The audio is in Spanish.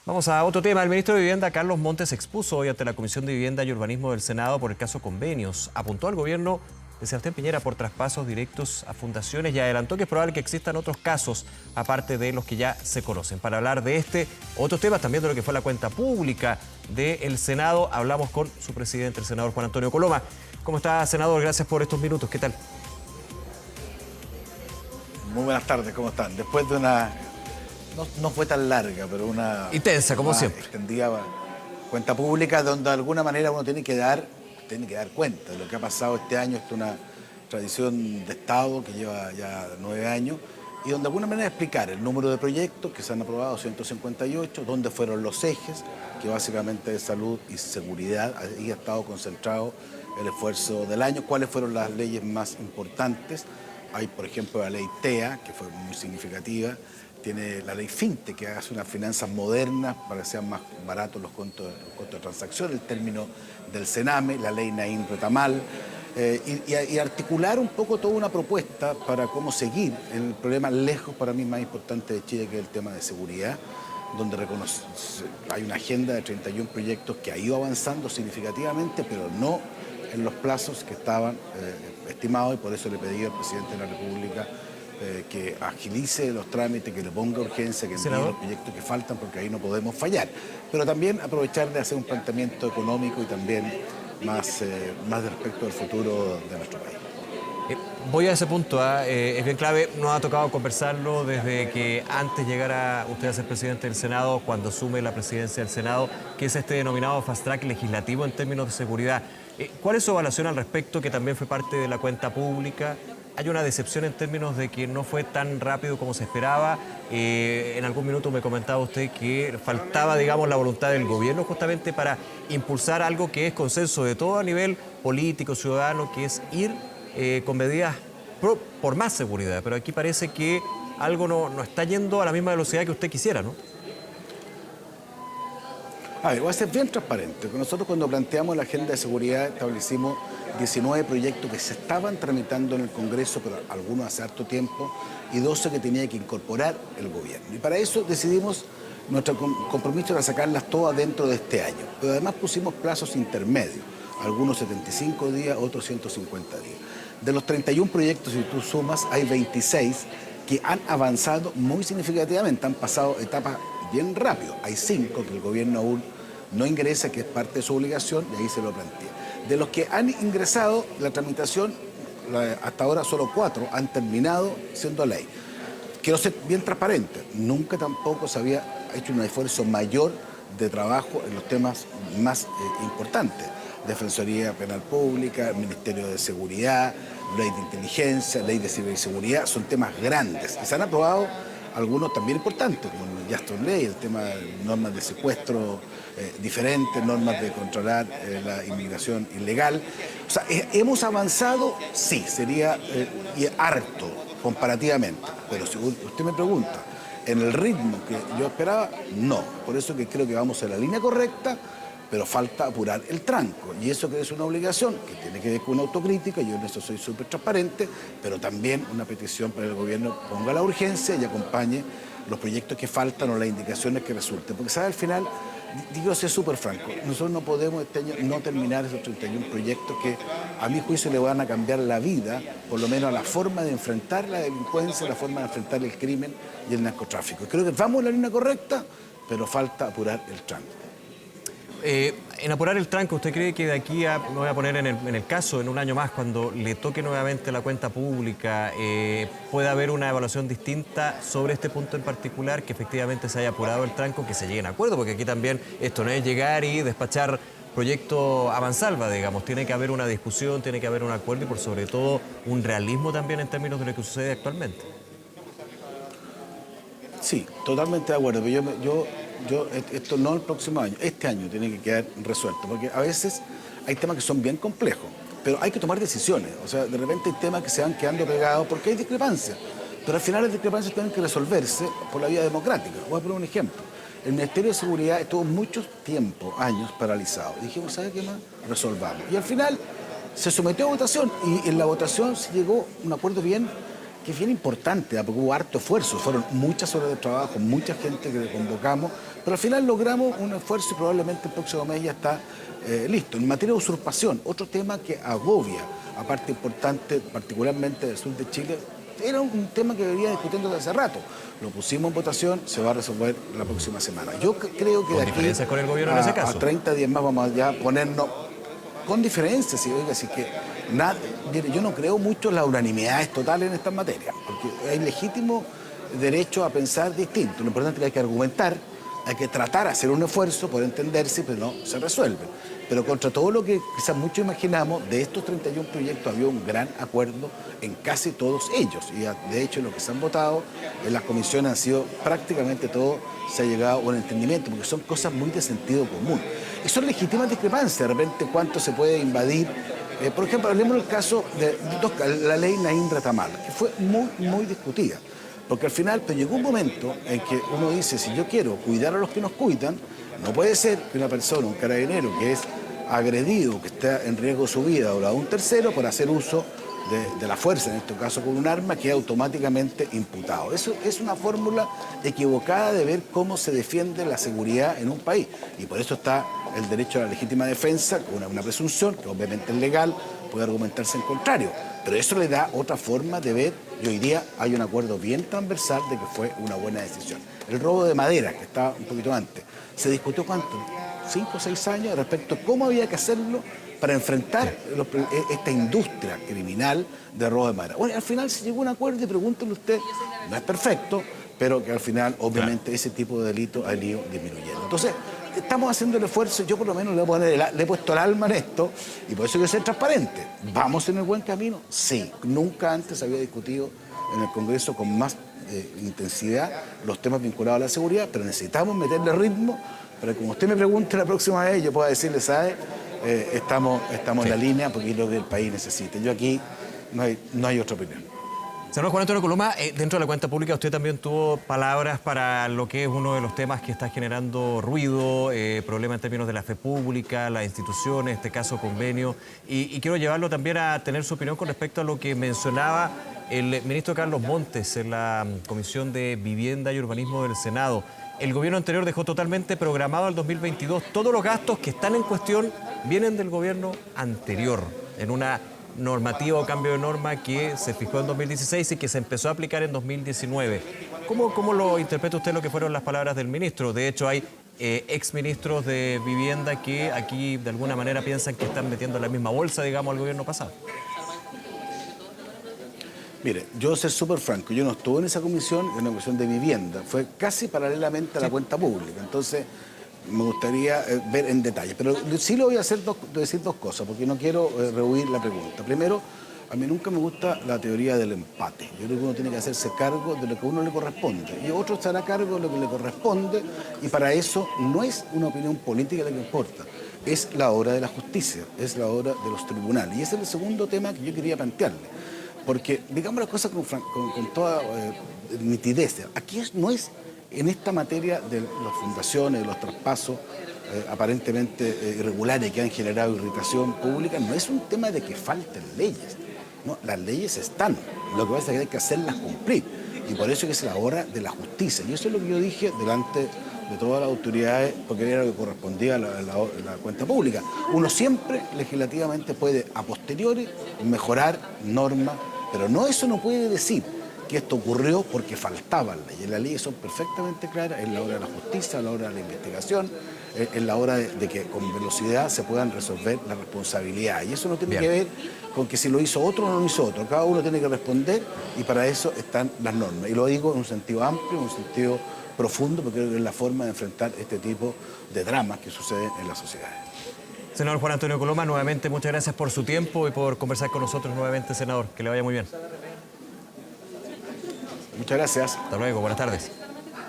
Vamos a otro tema. El ministro de Vivienda, Carlos Montes, se expuso hoy ante la Comisión de Vivienda y Urbanismo del Senado por el caso Convenios. Apuntó al gobierno de Sebastián Piñera por traspasos directos a fundaciones y adelantó que es probable que existan otros casos, aparte de los que ya se conocen. Para hablar de otros temas, también de lo que fue la cuenta pública del Senado, hablamos con su presidente, el senador Juan Antonio Coloma. ¿Cómo está, senador? Gracias por estos minutos. ¿Qué tal? Muy buenas tardes, ¿cómo están? Después de una... No fue tan larga, pero una... Intensa, como siempre. Extendida cuenta pública, donde de alguna manera uno tiene que dar cuenta de lo que ha pasado este año. Esto es una tradición de Estado que lleva ya 9 años, y donde de alguna manera explicar el número de proyectos que se han aprobado, 158, dónde fueron los ejes, que básicamente es salud y seguridad. Ahí ha estado concentrado el esfuerzo del año, cuáles fueron las leyes más importantes. Hay, por ejemplo, la ley TEA, que fue muy significativa. Tiene la ley FinTech, que hace unas finanzas modernas para que sean más baratos los costos de transacción, el término del Sename, la ley Naín Retamal, y articular un poco toda una propuesta para cómo seguir el problema lejos para mí más importante de Chile, que es el tema de seguridad, donde hay una agenda de 31 proyectos que ha ido avanzando significativamente, pero no en los plazos que estaban estimados, y por eso le pedí al presidente de la República que agilice los trámites, que le ponga urgencia, que envíe los proyectos que faltan, porque ahí no podemos fallar. Pero también aprovechar de hacer un planteamiento económico y también más respecto al futuro de nuestro país. Voy a ese punto, es bien clave. Nos ha tocado conversarlo desde que antes llegara usted a ser presidente del Senado, cuando asume la presidencia del Senado, que es este denominado fast track legislativo en términos de seguridad. ¿Cuál es su evaluación al respecto, que también fue parte de la cuenta pública? Hay una decepción en términos de que no fue tan rápido como se esperaba. En algún minuto me comentaba usted que faltaba, digamos, la voluntad del gobierno justamente para impulsar algo que es consenso de todo a nivel político, ciudadano, que es ir con medidas por más seguridad. Pero aquí parece que algo no está yendo a la misma velocidad que usted quisiera, ¿no? A ver, voy a ser bien transparente. Nosotros, cuando planteamos la agenda de seguridad, establecimos 19 proyectos que se estaban tramitando en el Congreso, pero algunos hace harto tiempo, y 12 que tenía que incorporar el gobierno. Y para eso decidimos, nuestro compromiso era sacarlas todas dentro de este año. Pero además pusimos plazos intermedios, algunos 75 días, otros 150 días. De los 31 proyectos, si tú sumas, hay 26 que han avanzado muy significativamente, han pasado etapas bien rápido. Hay 5 que el gobierno aún no ingresa, que es parte de su obligación, y ahí se lo plantea. De los que han ingresado, la tramitación, hasta ahora solo 4 han terminado siendo ley. Quiero ser bien transparente, nunca tampoco se había hecho un esfuerzo mayor de trabajo en los temas más importantes. Defensoría Penal Pública, Ministerio de Seguridad, Ley de Inteligencia, Ley de Ciberseguridad, son temas grandes. Y se han aprobado algunos también importantes, como el Jaston Ley, el tema de normas de secuestro diferentes, normas de controlar la inmigración ilegal. O sea, hemos avanzado, sí, sería harto comparativamente, pero si usted me pregunta, ¿en el ritmo que yo esperaba? No. Por eso que creo que vamos en la línea correcta, pero falta apurar el tranco. Y eso que es una obligación, que tiene que ver con una autocrítica, yo en eso soy súper transparente, pero también una petición para que el gobierno ponga la urgencia y acompañe los proyectos que faltan o las indicaciones que resulten. Porque, ¿sabe? Al final, digo, ser súper franco, nosotros no podemos este año no terminar esos 31 proyectos que a mi juicio le van a cambiar la vida, por lo menos a la forma de enfrentar la delincuencia, la forma de enfrentar el crimen y el narcotráfico. Creo que vamos en la línea correcta, pero falta apurar el tranco. En apurar el tranco, ¿usted cree que de aquí a, me voy a poner en el caso, en un año más, cuando le toque nuevamente la cuenta pública, puede haber una evaluación distinta sobre este punto en particular, que efectivamente se haya apurado el tranco, que se llegue a acuerdo? Porque aquí también esto no es llegar y despachar proyecto a mansalva, digamos. Tiene que haber una discusión, tiene que haber un acuerdo y por sobre todo un realismo también en términos de lo que sucede actualmente. Sí, totalmente de acuerdo. Pero esto no el próximo año, este año tiene que quedar resuelto, porque a veces hay temas que son bien complejos, pero hay que tomar decisiones. O sea, de repente hay temas que se van quedando pegados porque hay discrepancias, pero al final las discrepancias tienen que resolverse por la vía democrática. Voy a poner un ejemplo. El Ministerio de Seguridad estuvo mucho tiempo, años, paralizado. Y dijimos, ¿sabe qué más? Resolvamos. Y al final se sometió a votación, y en la votación se llegó a un acuerdo bien que es bien importante, porque hubo harto esfuerzo, fueron muchas horas de trabajo, mucha gente que convocamos, pero al final logramos un esfuerzo y probablemente el próximo mes ya está listo. En materia de usurpación, otro tema que agobia a parte importante, particularmente del sur de Chile, era un tema que venía discutiendo desde hace rato. Lo pusimos en votación, se va a resolver la próxima semana. Yo creo que de aquí con el gobierno en ese caso. A 30 días más vamos a ya ponernos con diferencias, ¿sí? Oiga, así que nada, mire, yo no creo mucho en las unanimidades totales en estas materias, porque hay legítimo derecho a pensar distinto. Lo importante es que hay que argumentar, hay que tratar de hacer un esfuerzo por entenderse, pero no se resuelve. Pero contra todo lo que quizás muchos imaginamos, de estos 31 proyectos había un gran acuerdo en casi todos ellos. Y de hecho, lo que se han votado en las comisiones han sido prácticamente todo, se ha llegado a un entendimiento, porque son cosas muy de sentido común. Y son legítimas discrepancias, de repente cuánto se puede invadir. Por ejemplo, hablemos del caso de la ley Naim Retamal, que fue muy discutida. Porque al final pues, llegó un momento en que uno dice, si yo quiero cuidar a los que nos cuidan, no puede ser que una persona, un carabinero que es agredido, que está en riesgo de su vida o la de un tercero por hacer uso de la fuerza, en este caso con un arma, quede automáticamente imputado. Eso es una fórmula equivocada de ver cómo se defiende la seguridad en un país. Y por eso está el derecho a la legítima defensa, con una presunción, que obviamente es legal, puede argumentarse en contrario. Pero eso le da otra forma de ver, y hoy día hay un acuerdo bien transversal de que fue una buena decisión. El robo de madera, que estaba un poquito antes, se discutió ¿cuánto? 5 o 6 años respecto a cómo había que hacerlo para enfrentar esta industria criminal de robo de madera. Bueno, al final se llegó a un acuerdo y pregúntele usted, no es perfecto, pero que al final, obviamente, ese tipo de delito ha ido disminuyendo. Entonces, estamos haciendo el esfuerzo, yo por lo menos le he puesto el alma en esto, y por eso hay que ser transparente. ¿Vamos en el buen camino? Sí. Nunca antes había discutido en el Congreso con más intensidad los temas vinculados a la seguridad, pero necesitamos meterle ritmo para que, como usted me pregunte la próxima vez, yo pueda decirle, ¿sabe? Estamos en la línea porque es lo que el país necesita. Yo aquí no hay otra opinión. Senador Juan Antonio Coloma, dentro de la cuenta pública usted también tuvo palabras para lo que es uno de los temas que está generando ruido, problema en términos de la fe pública, las instituciones, en este caso convenio, y quiero llevarlo también a tener su opinión con respecto a lo que mencionaba el ministro Carlos Montes en la Comisión de Vivienda y Urbanismo del Senado. El gobierno anterior dejó totalmente programado al 2022. Todos los gastos que están en cuestión vienen del gobierno anterior, en una normativa o cambio de norma que se fijó en 2016 y que se empezó a aplicar en 2019. ¿Cómo lo interpreta usted lo que fueron las palabras del ministro? De hecho, hay exministros de vivienda que aquí de alguna manera piensan que están metiendo en la misma bolsa, digamos, al gobierno pasado. Mire, yo ser súper franco, yo no estuve en esa comisión, en la comisión de vivienda, fue casi paralelamente a la cuenta pública, entonces me gustaría ver en detalle, pero sí le voy a decir dos cosas, porque no quiero rehuir la pregunta. Primero, a mí nunca me gusta la teoría del empate, yo creo que uno tiene que hacerse cargo de lo que a uno le corresponde, y otro estará a cargo de lo que le corresponde, y para eso no es una opinión política la que importa, es la obra de la justicia, es la obra de los tribunales, y ese es el segundo tema que yo quería plantearle. Porque, digamos las cosas con toda nitidez, aquí no es en esta materia de las fundaciones, de los traspasos aparentemente irregulares que han generado irritación pública, no es un tema de que falten leyes, no, las leyes están, lo que pasa es que hay que hacerlas cumplir, y por eso es la hora de la justicia, y eso es lo que yo dije delante de todas las autoridades, porque era lo que correspondía a la cuenta pública. Uno siempre legislativamente puede a posteriori mejorar normas, pero eso no puede decir que esto ocurrió porque faltaban leyes. Las leyes son perfectamente claras, es la hora de la justicia, es la hora de la investigación, es la hora de que con velocidad se puedan resolver las responsabilidades. Y eso no tiene que ver con que si lo hizo otro o no lo hizo otro. Cada uno tiene que responder y para eso están las normas. Y lo digo en un sentido amplio, en un sentido profundo, porque creo que es la forma de enfrentar este tipo de dramas que suceden en la sociedad. Senador Juan Antonio Coloma, nuevamente muchas gracias por su tiempo y por conversar con nosotros nuevamente, senador. Que le vaya muy bien. Muchas gracias. Hasta luego, buenas tardes.